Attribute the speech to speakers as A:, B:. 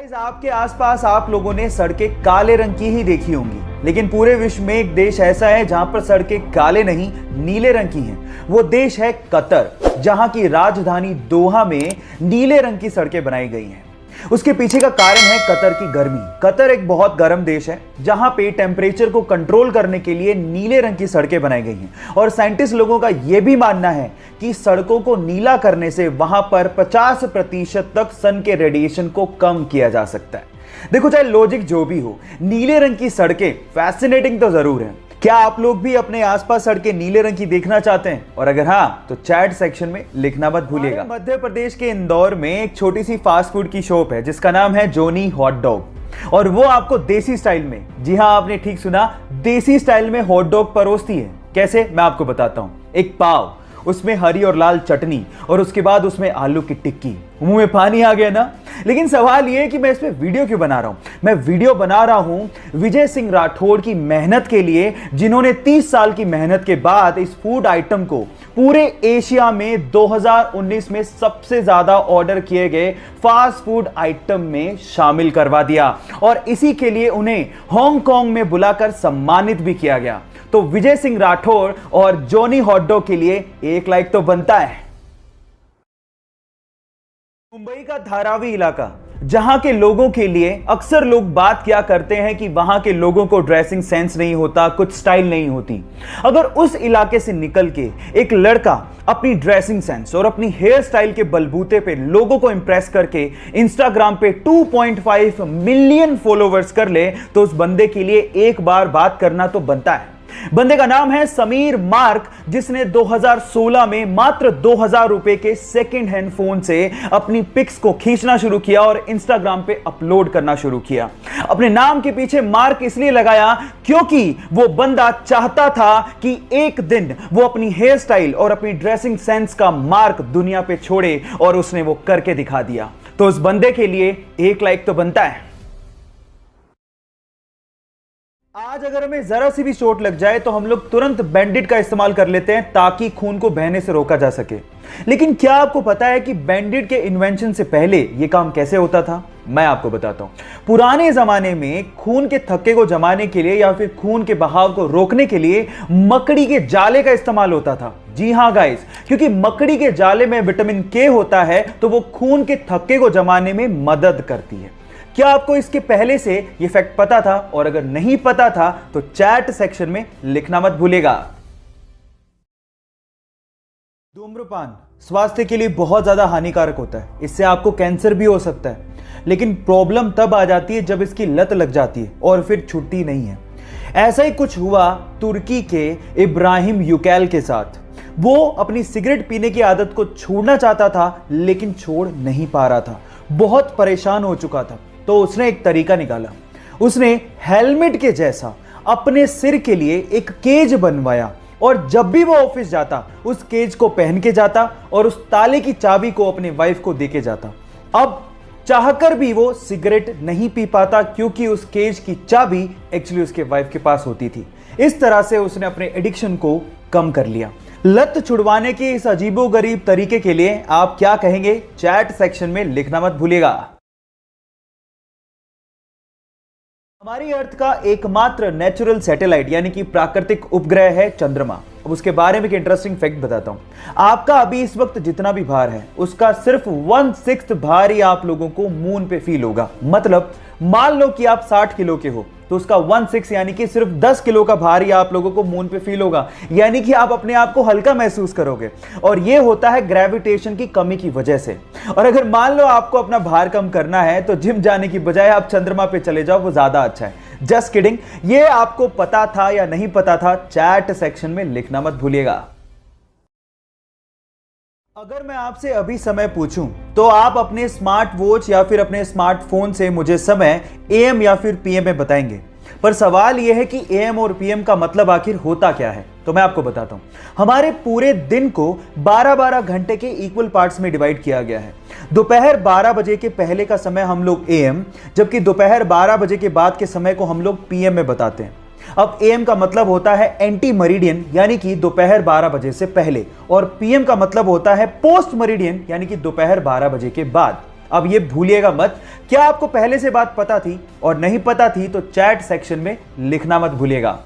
A: Guys, आपके आसपास आप लोगों ने सड़कें काले रंग की ही देखी होंगी, लेकिन पूरे विश्व में एक देश ऐसा है जहां पर सड़कें काले नहीं नीले रंग की हैं। वो देश है कतर, जहां की राजधानी दोहा में नीले रंग की सड़कें बनाई गई हैं। उसके पीछे का कारण है कतर की गर्मी। कतर एक बहुत गर्म देश है जहां पे टेम्परेचर को कंट्रोल करने के लिए नीले रंग की सड़कें बनाई गई हैं और साइंटिस्ट लोगों का यह भी मानना है कि सड़कों को नीला करने से वहां पर 50% तक सन के रेडिएशन को कम किया जा सकता है। देखो, चाहे लॉजिक जो भी हो, नीले रंग की सड़कें फैसिनेटिंग तो जरूर है। क्या आप लोग भी अपने आसपास सड़कें नीले रंग की देखना चाहते हैं? और अगर हाँ, तो चैट सेक्शन में लिखना मत भूलिएगा। मध्य प्रदेश के इंदौर में एक छोटी सी फास्ट फूड की शॉप है जिसका नाम है जोनी हॉट डॉग, और वो आपको देसी स्टाइल में, जी हाँ आपने ठीक सुना, देसी स्टाइल में हॉट डॉग परोसती है। कैसे, मैं आपको बताता हूं। एक पाव, उसमें हरी और लाल चटनी, और उसके बाद उसमें आलू की टिक्की। मुंह में पानी आ गया ना? लेकिन सवाल यह है कि मैं इस पे वीडियो क्यों बना रहा हूं? मैं वीडियो बना रहा हूं विजय सिंह राठौड़ की मेहनत के लिए, जिन्होंने 30 साल की मेहनत के बाद इस फूड आइटम को पूरे एशिया में 2019 में सबसे ज्यादा ऑर्डर किए गए फास्ट फूड आइटम में शामिल करवा दिया, और इसी के लिए उन्हें हांगकांग में बुलाकर सम्मानित भी किया गया। तो विजय सिंह राठौड़ और जोनी हॉट डॉग के लिए एक लाइक तो बनता है। मुंबई का धारावी इलाका, जहां के लोगों के लिए अक्सर लोग बात किया करते हैं कि वहां के लोगों को ड्रेसिंग सेंस नहीं होता, कुछ स्टाइल नहीं होती। अगर उस इलाके से निकल के एक लड़का अपनी ड्रेसिंग सेंस और अपनी हेयर स्टाइल के बलबूते पे लोगों को इंप्रेस करके इंस्टाग्राम पे 2.5 मिलियन फॉलोवर्स कर ले, तो उस बंदे के लिए एक बार बात करना तो बनता है। बंदे का नाम है समीर मार्क, जिसने 2016 में मात्र 2000 रुपए के सेकंड हैंड फोन से अपनी पिक्स को खींचना शुरू किया और इंस्टाग्राम पे अपलोड करना शुरू किया। अपने नाम के पीछे मार्क इसलिए लगाया क्योंकि वो बंदा चाहता था कि एक दिन वो अपनी हेयर स्टाइल और अपनी ड्रेसिंग सेंस का मार्क दुनिया पे छोड़े, और उसने वो करके दिखा दिया। तो उस बंदे के लिए एक लाइक तो बनता है। आज अगर हमें जरा सी भी चोट लग जाए तो हम लोग तुरंत बैंडेड का इस्तेमाल कर लेते हैं ताकि खून को बहने से रोका जा सके। लेकिन क्या आपको पता है कि बैंडेड के इन्वेंशन से पहले यह काम कैसे होता था? मैं आपको बताता हूं। पुराने जमाने में खून के थक्के को जमाने के लिए या फिर खून के बहाव को रोकने के लिए मकड़ी के जाले का इस्तेमाल होता था। जी हां गाइस, क्योंकि मकड़ी के जाले में विटामिन के होता है, तो वो खून के थक्के को जमाने में मदद करती है। क्या आपको इसके पहले से ये फैक्ट पता था? और अगर नहीं पता था तो चैट सेक्शन में लिखना मत भूलिएगा। धूम्रपान स्वास्थ्य के लिए बहुत ज्यादा हानिकारक होता है, इससे आपको कैंसर भी हो सकता है। लेकिन प्रॉब्लम तब आ जाती है जब इसकी लत लग जाती है और फिर छूटती नहीं है। ऐसा ही कुछ हुआ तुर्की के इब्राहिम युकैल के साथ। वो अपनी सिगरेट पीने की आदत को छोड़ना चाहता था, लेकिन छोड़ नहीं पा रहा था, बहुत परेशान हो चुका था। तो उसने एक तरीका निकाला। उसने हेलमेट के जैसा अपने सिर के लिए एक केज बनवाया, और जब भी वो ऑफिस जाता उस केज को पहन के जाता और उस ताले की चाबी को अपने वाइफ को देके जाता। अब चाहकर भी वो सिगरेट नहीं पी पाता क्योंकि उस केज की चाबी एक्चुअली उसके वाइफ के पास होती थी। इस तरह से उसने अपने एडिक्शन को कम कर लिया। लत छुड़वाने के इस अजीबोगरीब तरीके के लिए आप क्या कहेंगे? चैट सेक्शन में लिखना मत भूलिएगा। हमारी अर्थ का एकमात्र नेचुरल सैटेलाइट यानी कि प्राकृतिक उपग्रह है चंद्रमा। अब उसके बारे में एक इंटरेस्टिंग फैक्ट बताता हूं। आपका अभी इस वक्त जितना भी भार है उसका सिर्फ 1/6 भार ही आप लोगों को मून पे फील होगा। मतलब मान लो कि आप 60 किलो के हो तो उसका 1/6 यानी कि सिर्फ 10 किलो का भार ही आप लोगों को मून पे फील होगा, यानी कि आप अपने आप को हल्का महसूस करोगे। और यह होता है ग्रेविटेशन की कमी की वजह से। और अगर मान लो आपको अपना भार कम करना है तो जिम जाने की बजाय आप चंद्रमा पे चले जाओ, वो ज्यादा अच्छा है। Just kidding. ये आपको पता था या नहीं पता था? चैट सेक्शन में लिखना मत भूलिएगा। अगर मैं आपसे अभी समय पूछूं तो आप अपने स्मार्ट वॉच या फिर अपने स्मार्टफोन से मुझे समय एएम या फिर पीएम में बताएंगे। पर सवाल यह है कि एएम और पीएम का मतलब आखिर होता क्या है? तो मैं आपको बताता हूं। हमारे पूरे दिन को 12-12 घंटे के इक्वल पार्ट्स में डिवाइड किया गया है। दोपहर 12 बजे के पहले का समय हम लोग एएम, जबकि दोपहर 12 बजे के बाद के समय को हम लोग पीएम में बताते हैं। अब एएम का मतलब होता है एंटी मरीडियन, यानी कि दोपहर 12 बजे से पहले, और पीएम का मतलब होता है पोस्ट मरीडियन, यानी कि दोपहर 12 बजे के बाद। अब ये भूलिएगा मत। क्या आपको पहले से बात पता थी और नहीं पता थी तो चैट सेक्शन में लिखना मत भूलिएगा।